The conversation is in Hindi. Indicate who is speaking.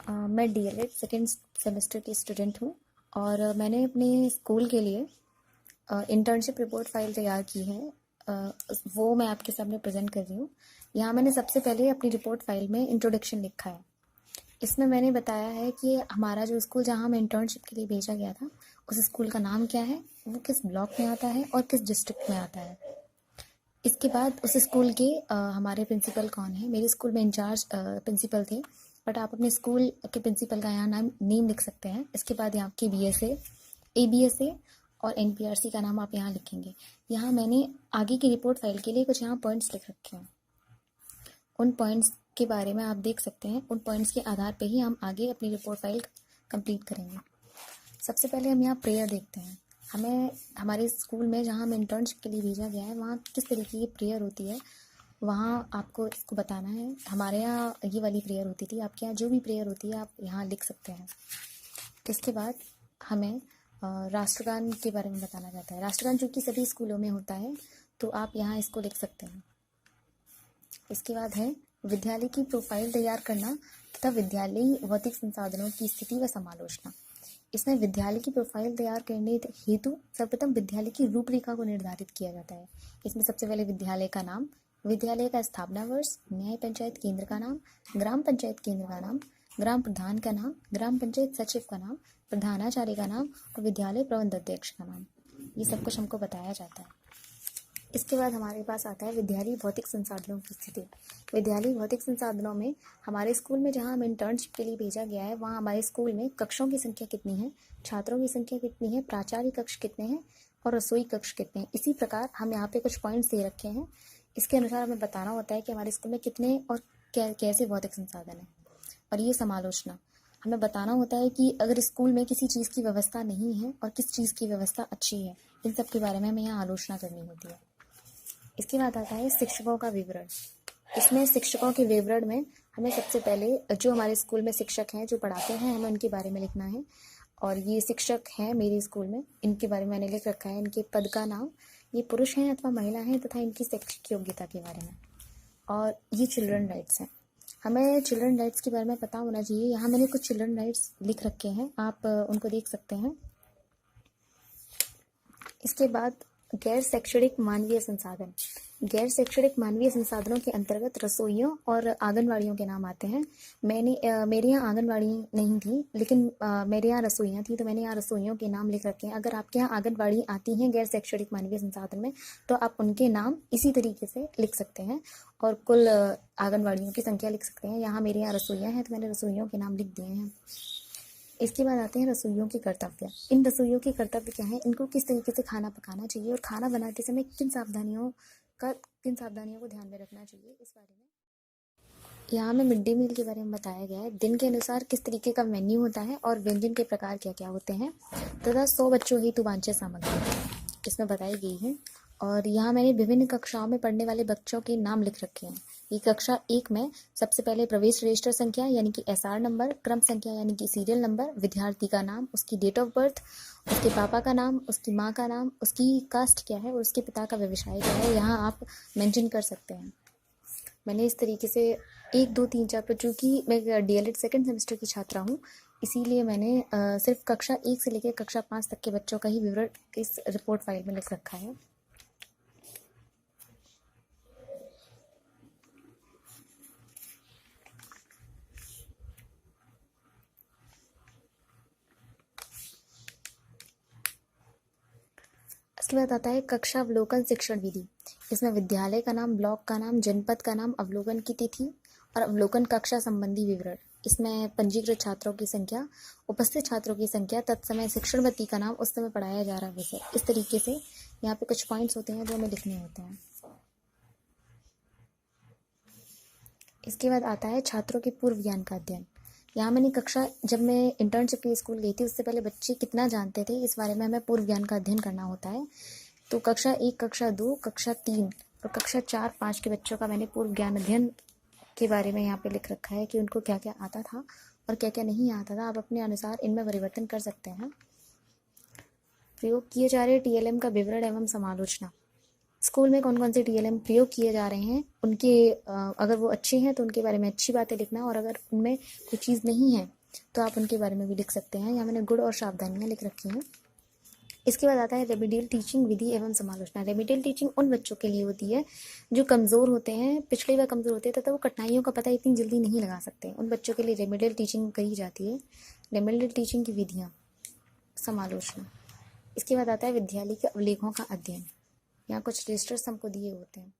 Speaker 1: मैं डीएलएड सेकेंड सेमेस्टर की स्टूडेंट हूँ और मैंने अपने स्कूल के लिए इंटर्नशिप रिपोर्ट फाइल तैयार की है। वो मैं आपके सामने प्रेजेंट कर रही हूँ। यहाँ मैंने सबसे पहले अपनी रिपोर्ट फाइल में इंट्रोडक्शन लिखा है। इसमें मैंने बताया है कि हमारा जो स्कूल जहाँ हमें इंटर्नशिप के लिए भेजा गया था, उस स्कूल का नाम क्या है, वो किस ब्लॉक में आता है और किस डिस्ट्रिक्ट में आता है। इसके बाद उस स्कूल के हमारे प्रिंसिपल कौन है। मेरे स्कूल में इंचार्ज प्रिंसिपल थे, बट आप अपने स्कूल के प्रिंसिपल का यहाँ नेम लिख सकते हैं। इसके बाद यहाँ की बीएसए, एबीएसए और एनपीआरसी का नाम आप यहाँ लिखेंगे। यहाँ मैंने आगे की रिपोर्ट फाइल के लिए कुछ यहाँ पॉइंट्स लिख रखे हैं। उन पॉइंट्स के बारे में आप देख सकते हैं। उन पॉइंट्स के आधार पर ही हम आगे अपनी रिपोर्ट फाइल कंप्लीट करेंगे। सबसे पहले हम यहाँ प्रेयर देखते हैं। हमें हमारे स्कूल में जहाँ हमें इंटर्नशिप के लिए भेजा गया है, वहाँ किस तरीके की प्रेयर होती है, वहाँ आपको इसको बताना है। हमारे यहाँ ये वाली प्रेयर होती थी, आपके यहाँ जो भी प्रेयर होती है आप यहाँ लिख सकते हैं। इसके बाद हमें राष्ट्रगान के बारे में बताना जाता है। राष्ट्रगान जो कि सभी स्कूलों में होता है, तो आप यहाँ इसको लिख सकते हैं। इसके बाद है विद्यालय की प्रोफाइल तैयार करना तथा विद्यालयी भौतिक संसाधनों की स्थिति व समालोचना। इसमें विद्यालय की प्रोफाइल तैयार करने हेतु सर्वप्रथम विद्यालय की रूपरेखा को निर्धारित किया जाता है। इसमें सबसे पहले विद्यालय का नाम, विद्यालय का स्थापना वर्ष, न्याय पंचायत केंद्र का नाम, ग्राम पंचायत केंद्र का नाम, ग्राम प्रधान का नाम, ग्राम पंचायत सचिव का नाम, प्रधानाचार्य का नाम और विद्यालय प्रबंधाध्यक्ष का नाम। ये सब कुछ हमको बताया जाता है। इसके बाद हमारे पास आता है विद्यालयी भौतिक संसाधनों की स्थिति। विद्यालयी भौतिक संसाधनों में हमारे स्कूल में जहाँ हमें इंटर्नशिप के लिए भेजा गया है, वहाँ हमारे स्कूल में कक्षों की संख्या कितनी है, छात्रों की संख्या कितनी है, प्राचार्य कक्ष कितने हैं और रसोई कक्ष कितने हैं। इसी प्रकार हम यहाँ पे कुछ पॉइंट्स दे रखे हैं। इसके अनुसार हमें बताना होता है कि हमारे स्कूल में कितने और कैसे भौतिक संसाधन हैं। और ये समालोचना, हमें बताना होता है कि अगर स्कूल में किसी चीज़ की व्यवस्था नहीं है और किस चीज़ की व्यवस्था अच्छी है, इन सब के बारे में हमें यहाँ आलोचना करनी होती है। इसके बाद आता है शिक्षकों का विवरण। इसमें शिक्षकों के विवरण में हमें सबसे पहले जो हमारे स्कूल में शिक्षक हैं जो पढ़ाते हैं, हमें उनके बारे में लिखना है। और ये शिक्षक हैं मेरे स्कूल में, इनके बारे में मैंने लिख रखा है। इनके पद का नाम, ये पुरुष हैं अथवा महिला हैं, तथा इनकी शैक्षिक योग्यता के बारे में। और ये चिल्ड्रन राइट्स हैं। हमें चिल्ड्रन राइट्स के बारे में पता होना चाहिए। यहाँ मैंने कुछ चिल्ड्रन राइट्स लिख रखे हैं, आप उनको देख सकते हैं। इसके बाद गैर शैक्षणिक मानवीय संसाधन। गैर शैक्षणिक मानवीय संसाधनों के अंतर्गत रसोइयों और आंगनवाड़ियों के नाम आते हैं। मेरे यहाँ आंगनवाड़ी नहीं थी, लेकिन मेरे यहाँ रसोइयाँ थी, तो मैंने यहाँ रसोइयों के नाम लिख रखे हैं। अगर आपके यहाँ आंगनवाड़ी आती हैं गैर शैक्षणिक मानवीय संसाधन में, तो आप उनके नाम इसी तरीके से लिख सकते हैं और कुल आंगनवाड़ियों की संख्या लिख सकते हैं। यहाँ मेरे यहाँ रसोइयाँ हैं, तो मैंने रसोइयों के नाम लिख दिए हैं। इसके बाद आते हैं रसोइयों के कर्तव्य। इन रसोइयों के कर्तव्य क्या है, इनको किस तरीके से खाना पकाना चाहिए और खाना बनाते समय किन सावधानियों को ध्यान में रखना चाहिए, इस बारे में यहाँ में मिड डे मील के बारे में बताया गया है। दिन के अनुसार किस तरीके का मेन्यू होता है और व्यंजन के प्रकार क्या क्या होते हैं, तथा 100 बच्चों हेतु वांछित सामग्री इसमें बताई गई है। और यहाँ मैंने विभिन्न कक्षाओं में पढ़ने वाले बच्चों के नाम लिख रखे हैं। ये कक्षा 1 में सबसे पहले प्रवेश रजिस्टर संख्या यानी कि एसआर नंबर, क्रम संख्या यानी कि सीरियल नंबर, विद्यार्थी का नाम, उसकी डेट ऑफ बर्थ, उसके पापा का नाम, उसकी माँ का नाम, उसकी कास्ट क्या है और उसके पिता का व्यवसाय क्या है, यहाँ आप मेंशन कर सकते हैं। मैंने इस तरीके से 1, 2, 3, 4 पर, चूँकि मैं डीएलएड सेकेंड सेमेस्टर की छात्रा हूँ, इसीलिए मैंने सिर्फ कक्षा 1 से लेकर कक्षा 5 तक के बच्चों का ही विवरण इस रिपोर्ट फाइल में लिख रखा है। इसके बाद आता है कक्षा अवलोकन शिक्षण विधि। इसमें विद्यालय का नाम, ब्लॉक का नाम, जनपद का नाम, अवलोकन की तिथि और अवलोकन कक्षा संबंधी विवरण। इसमें पंजीकृत छात्रों की संख्या, उपस्थित छात्रों की संख्या, तत्समय शिक्षणवती का नाम, उस समय पढ़ाया जा रहा विषय। इस तरीके से यहाँ पे कुछ पॉइंट्स होते हैं जो हमें लिखने होते हैं। इसके बाद आता है छात्रों के पूर्व ज्ञान का अध्ययन। यहाँ मैंने जब मैं इंटर्नशिप के स्कूल गई थी, उससे पहले बच्चे कितना जानते थे, इस बारे में हमें पूर्व ज्ञान का अध्ययन करना होता है। तो कक्षा 1, कक्षा 2, कक्षा 3 और कक्षा 4, 5 के बच्चों का मैंने पूर्व ज्ञान अध्ययन के बारे में यहाँ पे लिख रखा है कि उनको क्या क्या आता था और क्या क्या नहीं आता था। आप अपने अनुसार इनमें परिवर्तन कर सकते हैं। प्रयोग किए जा रहे टीएलएम का विवरण एवं समालोचना। स्कूल में कौन कौन से टीएलएम प्रयोग किए जा रहे हैं, उनके अगर वो अच्छे हैं तो उनके बारे में अच्छी बातें लिखना, और अगर उनमें कोई चीज़ नहीं है तो आप उनके बारे में भी लिख सकते हैं। यहाँ मैंने गुण और सावधानियाँ लिख रखी हैं। इसके बाद आता है रेमिडियल टीचिंग विधि एवं समालोचना। रेमिडियल टीचिंग उन बच्चों के लिए होती है जो कमज़ोर होते हैं, पिछड़े व कमज़ोर होते हैं तथा वो कठिनाइयों का पता इतनी जल्दी नहीं लगा सकते। उन बच्चों के लिए रेमिडियल टीचिंग कही जाती है। रेमिडियल टीचिंग की विधियाँ, समालोचना। इसके बाद आता है विद्यालय के अवलेखों का अध्ययन। यहाँ कुछ रजिस्टर्स हमको दिए होते हैं।